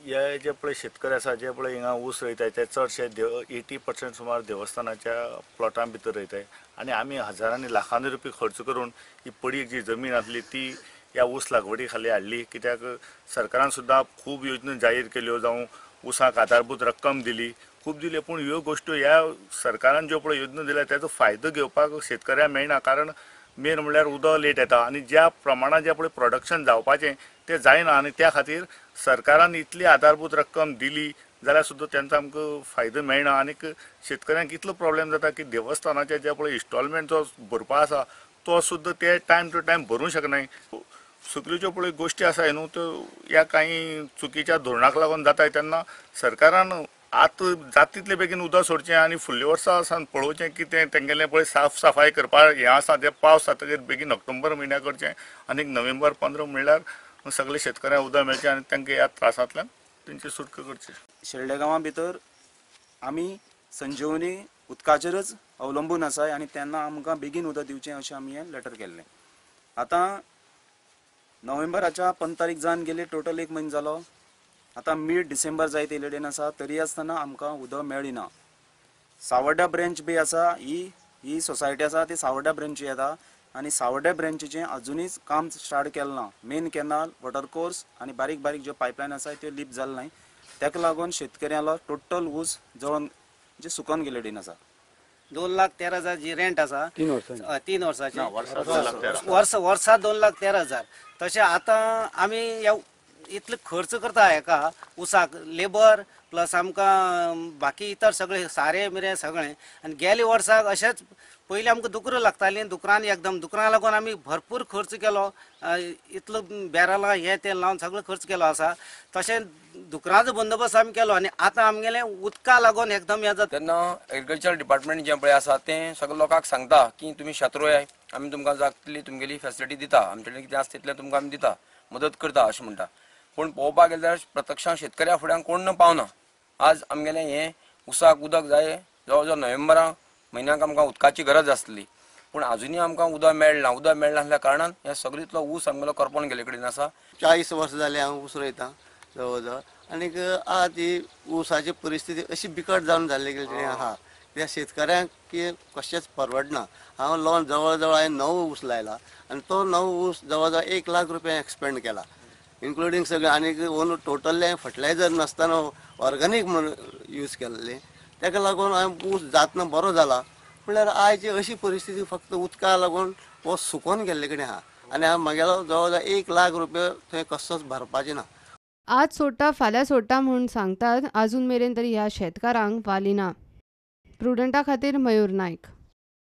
हे जे पळय शेतकरी आसा जे पळय हिंगा ऊस रोयताय ते चडशे 80% सुमार देवस्थानाच्या प्लॉटां भितर रोयताय आनी आमी हजारांनी लाखांनी रुपये खर्च करून ही पडीक जी जमीन आसली ती ह्या ऊस लागवडी खाली हाडली। कित्याक सरकारान सुद्दां खूब योजना जाहीर केल्यो जावं ऊसाक आधारभूत रक्कम दिली खूब दिले, पूण ह्यो गोश्टी ह्या सरकारान ज्यो पळय योजना दिल्या ताचो फायदो घेवपाक शेतकऱ्यांक मेळना। कारण मेन म्हणल्यार उदक लेट येता आनी ज्या प्रमाणात जे पळय प्रोडक्शन जावपाचें तें जायना आनी त्या खातीर सरकारान इतली आधारभूत रक्कम दिली जाल्यार सुद्दां तेंचो आमकां फायदो मेळना। आनीक शेतकऱ्यांक इतलो प्रॉब्लेम जाता की देवस्थानाचे जे पळय इन्स्टॉलमेंट जो भरपा आसा तो सुद्दां ते टायम टू टायम भरूंक शकनाय। सगल्यो ज्यो पळय गोश्टी आसाय न्हू त्यो ह्या कांय चुकीच्या धोरणाक लागून जाताय तेन्ना सरकारान आतां जाता तितले बेगीन उदक सोडचें आनी फुडल्या वर्सा सावन पळोवचें की तें तेंगेलें पळय साफ सफाई करपाक हें आसा तें पावस जातकीर बेगीन ऑक्टोबर म्हयन्याक करचें आनीक नोव्हेंबर 15 म्हणल्यार सगळे शेतकऱ्यांक उदक मेळचें आनी तांकां ह्या त्रासांतल्यान तेंची सुटका करची। शेल्डे गांवा भितर आमी संजीवनी उदकाचेरच अवलंबून आसाय आनी तेन्ना आमकां बेगीन उदक दिवचें अशें आमी हें लेटर केल्लें। आतां नोव्हेंबराच्या 15 तारीख जावन गेली, टोटल 1 म्हयनो जालो। आतां मिड डिसेंबर जायत येयले डेन आसा तरी आसतना आमकां उदक मेळ्ळी ना। सावड्ड्या ब्रँच बी आसा, ही सोसायटी आसा ती सावड्ड्या ब्रँची येता आनी सावड्ड्या ब्रँचीचें अजुनीच काम स्टार्ट केलें ना। मेन कॅनाल, वॉटर कोर्स आनी बारीक बारीक ज्यो पायपलायन आसा त्यो लीक जाले नाय, ताका लागून शेतकऱ्यालो टोटल ऊस जळोन म्हणजे सुकोन गेले डेन आसा। 2,13,000 जी रेंट आसा 3 वर्साची वर्सा 2,13,000। तशें आतां आमी इतले खर्च करता हेका ऊसाक, लेबर प्लस आमकां बाकी इतर सगळे सारे मिरे सगळें, आनी गेले वर्साक अशेंच पयलीं आमकां दुकरां लागतालीं, दुकरां लागून आमी भरपूर खर्च केलो, इतलो बॅरलां हें तें लावन सगळो खर्च केलो आसा। तशें दुकरांचो बंदोबस्त आमी केलो आनी आतां आमगेलें उदका लागून एकदम हें जाता। तेन्ना एग्रीकल्चर डिपार्टमेंट जें पळय आसा तें सगळे लोकांक सांगता की तुमी शेत रोयाय, आमी तुमकां जाय तितली तुमगेली फॅसिलिटी दिता, आमचे कडेन कितें आसा तितलें तुमकां आमी दिता, मदत करता अशें म्हणटा। पूण पळोवपाक गेल्यार जाल्यार प्रत्यक्षांत शेतकऱ्या फुड्यान कोण पावना। आज आमगेलें हें उसाक उदक जाय जवळ जवळ नोव्हेंबरा म्हयन्याक आमकां उदकाची गरज आसली, पूण अजुनूय आमकां उदक मेळना। उदक मेळना आसल्या कारणान हे सगळीतलो ऊस आमगेलो करपोन गेले कडेन आसा। 40 वर्सां जाली हांव ऊस रोयतां जवळ जवळ, आनीक आज ही ऊसाची परिस्थिती अशी बिकट जावन जाल्ली गेली आहा त्या शेतकऱ्यांक की कशेंच परवडना। हांव लॉन जवळ जवळ हांवें 9 ऊस लायला आनी तो 9 ऊस जवळ जवळ 1 लाख रुपया एक्सपेंड केला, इन्क्लुडींग सगळें। आनीक टोटल्लें फर्टिलायझर नासतना ऑर्गेनीक म्हणून यूज केल्लें, ताका लागून हांवें ऊस जातना बरो जाला। म्हळ्यार आयची अशी परिस्थिती फक्त उदका लागून हो सुकोन गेल्ले कडेन आहा आनी हांव म्हगेलो जवळ जवळ 1 लाख रुपया थंय कसोच भरपाचें ना। आज सोडटा फाल्यां सोडटा म्हूण सांगतात, आजून मेरेन तरी ह्या शेतकारांक वाली ना। प्रुडंटा खातीर मयूर नायक।